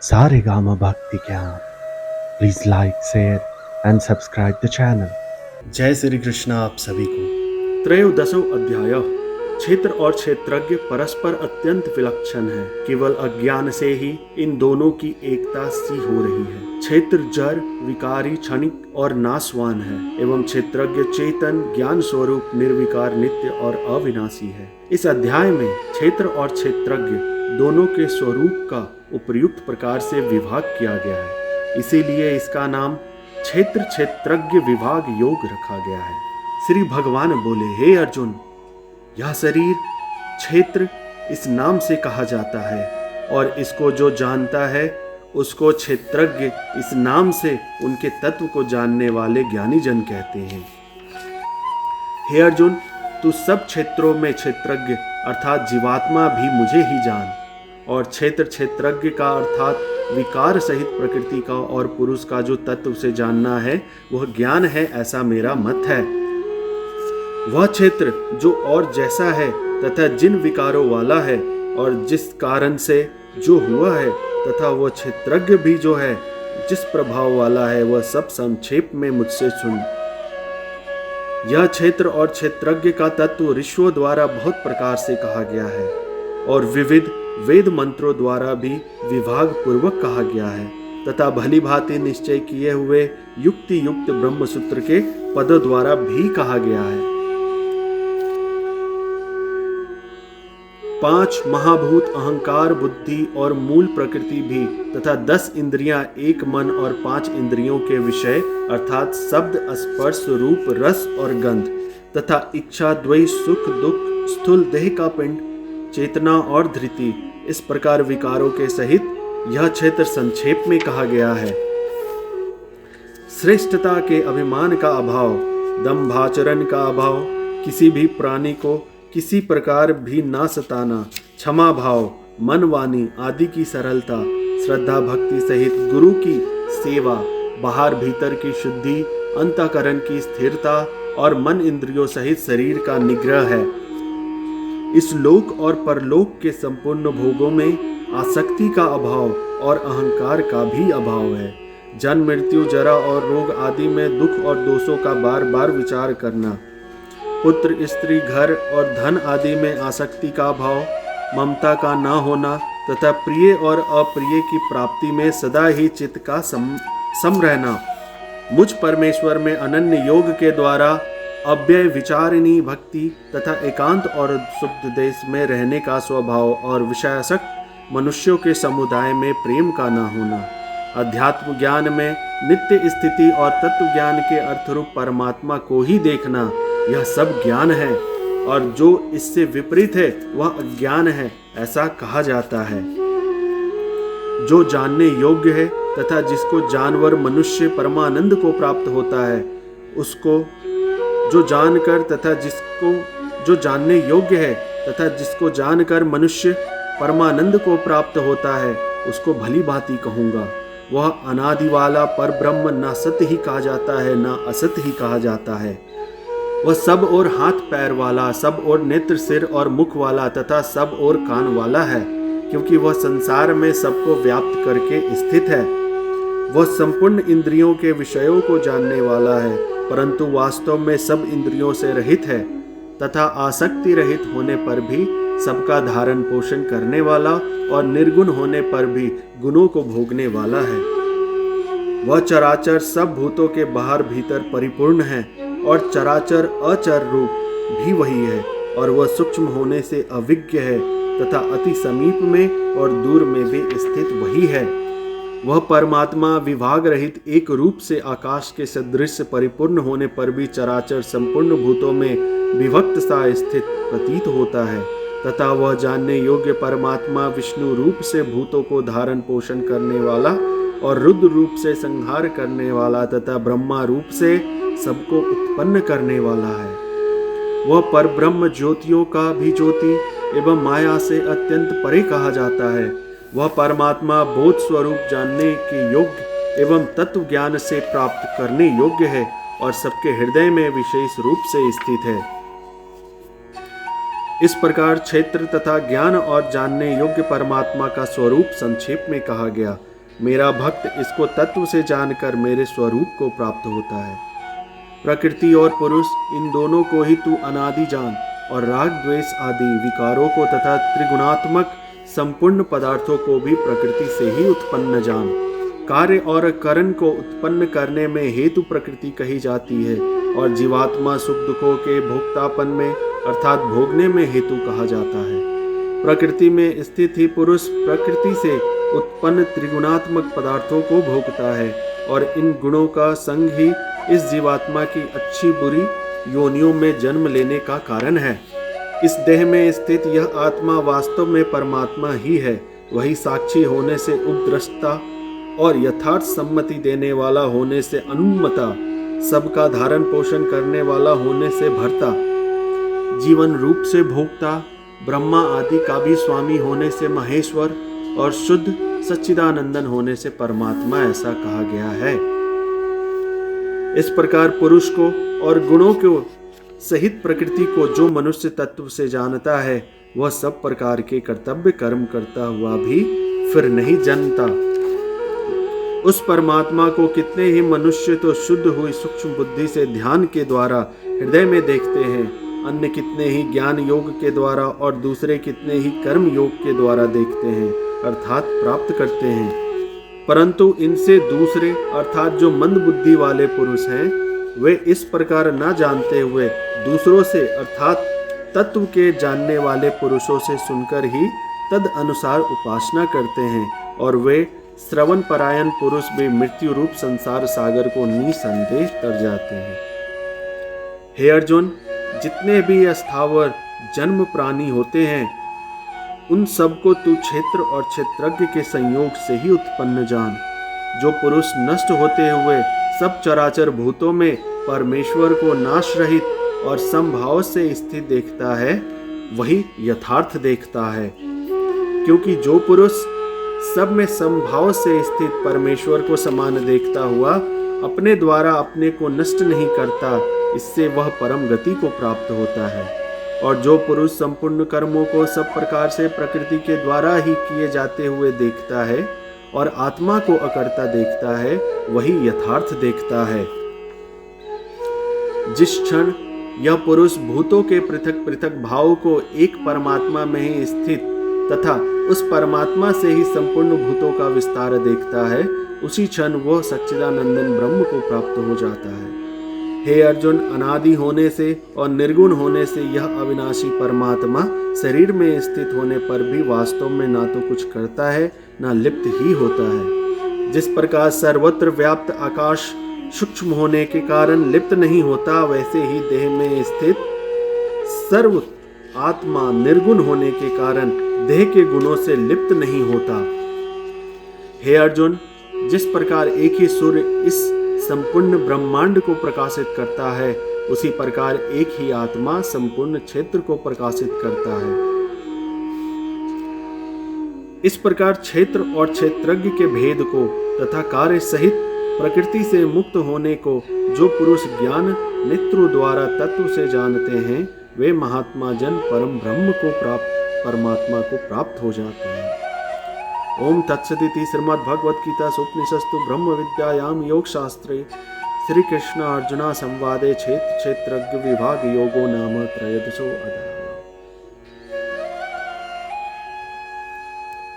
सारेगामा भक्ति ज्ञान. Please like, share and subscribe the channel. जय श्री कृष्ण आप सभी को। त्रयोदशो अध्याय। क्षेत्र और क्षेत्रज्ञ परस्पर अत्यंत विलक्षण है, केवल अज्ञान से ही इन दोनों की एकता सी हो रही है। क्षेत्र जड़, विकारी, क्षणिक और नाशवान है एवं क्षेत्रज्ञ चेतन, ज्ञान स्वरूप, निर्विकार, नित्य और अविनाशी है। इस अध्याय में क्षेत्र और क्षेत्रज्ञ दोनों के स्वरूप का उपयुक्त प्रकार से विभाग किया गया है, इसीलिए इसका नाम क्षेत्र क्षेत्रज्ञ विभाग योग रखा गया है। श्री भगवान बोले, हे अर्जुन, यह शरीर क्षेत्र इस नाम से कहा जाता है और इसको जो जानता है उसको क्षेत्रज्ञ इस नाम से उनके तत्व को जानने वाले ज्ञानी जन कहते हैं। हे अर्जुन, तू सब क्षेत्रों में क्षेत्रज्ञ अर्थात जीवात्मा भी मुझे ही जान, और क्षेत्र क्षेत्रज्ञ का अर्थात विकार सहित प्रकृति का और पुरुष का जो तत्व से जानना है वह ज्ञान है, ऐसा मेरा मत है। वह क्षेत्र जो और जैसा है तथा जिन विकारों वाला है और जिस कारण से जो हुआ है, तथा वह क्षेत्रज्ञ भी जो है जिस प्रभाव वाला है, वह सब संक्षेप में मुझसे सुन। यह क्षेत्र और क्षेत्रज्ञ का तत्व ऋषियों द्वारा बहुत प्रकार से कहा गया है और विविध वेद मंत्रों द्वारा भी विभाग पूर्वक कहा गया है, तथा भली भांति निश्चय किए हुए युक्ति युक्त ब्रह्म सूत्र के पदों द्वारा भी कहा गया है। 5 महाभूत अहंकार, बुद्धि और मूल प्रकृति भी, तथा 10 इंद्रियां, एक मन और 5 इंद्रियों के विषय अर्थात शब्द, स्पर्श, रूप, रस और गंध, तथा इच्छा, द्वेष, सुख, दुख, स्थूल देह का पिंड, चेतना और धृति, इस प्रकार विकारों के सहित यह क्षेत्र संक्षेप में कहा गया है। श्रेष्ठता के अभिमान का अभाव, दंभाचरण का अभाव, किसी भी प्राणी को किसी प्रकार भी ना सताना, क्षमा भाव, मन वाणी आदि की सरलता, श्रद्धा भक्ति सहित गुरु की सेवा, बाहर भीतर की शुद्धि, अंतःकरण की स्थिरता और मन इंद्रियों सहित शरीर का निग्रह है। इस लोक और परलोक के संपूर्ण भोगों में आसक्ति का अभाव और अहंकार का भी अभाव है। जन्म, मृत्यु, जरा और रोग आदि में दुख और दोषों का बार बार विचार करना, पुत्र, स्त्री, घर और धन आदि में आसक्ति का अभाव, ममता का न होना, तथा प्रिय और अप्रिय की प्राप्ति में सदा ही चित्त का सम रहना, मुझ परमेश्वर में अनन्य योग के द्वारा अव्यय विचारिणी भक्ति तथा एकांत और शुद्ध देश में रहने का स्वभाव और विषयासक्त मनुष्यों के समुदाय में प्रेम का न होना, अध्यात्म ज्ञान में नित्य स्थिति और तत्व ज्ञान के अर्थरूप परमात्मा को ही देखना, यह सब ज्ञान है, और जो इससे विपरीत है वह अज्ञान है, ऐसा कहा जाता है। जो जानने योग्य है तथा जिसको जानवर मनुष्य परमानंद को प्राप्त होता है, उसको जो जानकर तथा जिसको जो जानने योग्य है तथा जिसको जानकर मनुष्य परमानंद को प्राप्त होता है, उसको भली भांति कहूँगा। वह अनादि वाला पर ब्रह्म न सत्य ही कहा जाता है, न असत्य ही कहा जाता है। वह सब और हाथ पैर वाला, सब और नेत्र, सिर और मुख वाला तथा सब और कान वाला है, क्योंकि वह संसार में सबको व्याप्त करके स्थित है। वह संपूर्ण इंद्रियों के विषयों को जानने वाला है, परंतु वास्तव में सब इंद्रियों से रहित है, तथा आसक्ति रहित होने पर भी सबका धारण पोषण करने वाला और निर्गुण होने पर भी गुणों को भोगने वाला है। वह चराचर सब भूतों के बाहर भीतर परिपूर्ण है और चराचर अचर रूप भी वही है, और वह सूक्ष्म होने से अविज्ञ है तथा अति समीप में और दूर में भी स्थित वही है। वह परमात्मा विभाग रहित एक रूप से आकाश के सदृश परिपूर्ण होने पर भी चराचर संपूर्ण भूतों में विभक्त सा स्थित प्रतीत होता है, तथा वह जानने योग्य परमात्मा विष्णु रूप से भूतों को धारण पोषण करने वाला और रुद्र रूप से संहार करने वाला तथा ब्रह्मा रूप से सबको उत्पन्न करने वाला है। वह परब्रह्म ज्योतियों का भी ज्योति एवं माया से अत्यंत परे कहा जाता है। वह परमात्मा बोध स्वरूप जानने के योग्य एवं तत्व ज्ञान से प्राप्त करने योग्य है और सबके हृदय में विशेष रूप से स्थित है। इस प्रकार क्षेत्र तथा ज्ञान और जानने योग्य परमात्मा का स्वरूप संक्षेप में कहा गया। मेरा भक्त इसको तत्व से जानकर मेरे स्वरूप को प्राप्त होता है। प्रकृति और पुरुष इन दोनों को ही तू अनादि जान और राग द्वेष आदि विकारों को तथा त्रिगुणात्मक संपूर्ण पदार्थों को भी प्रकृति से ही उत्पन्न जान। कार्य और करण को उत्पन्न करने में हेतु प्रकृति कही जाती है और जीवात्मा सुख दुखों के भोक्तापन में अर्थात भोगने में हेतु कहा जाता है। प्रकृति में स्थित ही पुरुष प्रकृति से उत्पन्न त्रिगुणात्मक पदार्थों को भोगता है और इन गुणों का संग ही इस जीवात्मा की अच्छी बुरी योनियों में जन्म लेने का कारण है। इस देह में स्थित यह आत्मा वास्तव में परमात्मा ही है। वही साक्षी होने से उपद्रष्टा और यथार्थ सम्मति देने वाला होने से अनुमता, सबका धारण पोषण करने वाला होने से भर्ता, जीवन रूप से भोक्ता, ब्रह्मा आदि का भी स्वामी होने से महेश्वर और शुद्ध सच्चिदानंदन होने से परमात्मा ऐसा कहा गया है। इस प्रकार पुरुष को और गुणों को सहित प्रकृति को जो मनुष्य तत्व से जानता है वह सब प्रकार के कर्तव्य कर्म करता हुआ भी फिर नहीं जानता। उस परमात्मा को कितने ही मनुष्य तो शुद्ध हुई सूक्ष्म बुद्धि से ध्यान के द्वारा हृदय में देखते हैं, अन्य कितने ही ज्ञान योग के द्वारा और दूसरे कितने ही कर्म योग के द्वारा देखते हैं अर्थात प्राप्त करते हैं। परंतु इनसे दूसरे अर्थात जो मंद बुद्धि वाले पुरुष हैं वे इस प्रकार न जानते हुए दूसरों से अर्थात तत्व के जानने वाले पुरुषों से सुनकर ही तद अनुसार उपासना करते हैं और वे श्रवण परायण पुरुष भी मृत्यु रूप संसार सागर को निसंदेह तर जाते हैं। हे अर्जुन, जितने भी स्थावर जन्म प्राणी होते हैं उन सबको तू क्षेत्र और क्षेत्रज्ञ के संयोग से ही उत्पन्न जान। जो पुरुष नष्ट होते हुए सब चराचर भूतों में परमेश्वर को नाश रहित और समभाव से स्थित देखता है वही यथार्थ देखता है, क्योंकि जो पुरुष सब में समभाव से स्थित परमेश्वर को समान देखता हुआ अपने द्वारा अपने को नष्ट नहीं करता, इससे वह परम गति को प्राप्त होता है। और जो पुरुष संपूर्ण कर्मों को सब प्रकार से प्रकृति के द्वारा ही किए जाते हुए देखता है और आत्मा को अकर्ता देखता है वही यथार्थ देखता है। जिस क्षण यह पुरुष भूतों के पृथक पृथक भाव को एक परमात्मा में ही स्थित तथा उस परमात्मा से ही संपूर्ण भूतों का विस्तार देखता है, उसी क्षण वह सच्चिदानंदन ब्रह्म को प्राप्त हो जाता है। हे अर्जुन, अनादि होने से और निर्गुण होने से यह अविनाशी परमात्मा शरीर में स्थित होने पर भी वास्तव में ना तो कुछ करता है ना लिप्त ही होता है। जिस प्रकार सर्वत्र व्याप्त आकाश सूक्ष्म होने के कारण लिप्त नहीं होता, वैसे ही देह में स्थित सर्व आत्मा निर्गुण होने के कारण देह के गुणों से लिप्त नहीं होता। हे अर्जुन, जिस प्रकार एक ही सूर्य इस संपूर्ण ब्रह्मांड को प्रकाशित करता है, उसी प्रकार एक ही आत्मा संपूर्ण क्षेत्र को प्रकाशित करता है। इस प्रकार क्षेत्र और क्षेत्रज्ञ के भेद को तथा कार्य सहित प्रकृति से मुक्त होने को जो पुरुष ज्ञान नेत्रों द्वारा तत्व से जानते हैं, वे महात्मा जन परम ब्रह्म को परमात्मा को प्राप्त हो जाते हैं। ओम तत्सदिति श्रीमद्भगवद्गीता उपनिषत्सु ब्रह्म विद्यायाम योग शास्त्रे श्री कृष्ण अर्जुन संवादे क्षेत्र क्षेत्रज्ञ विभाग योगो नाम त्रयोदशो अध्यायः।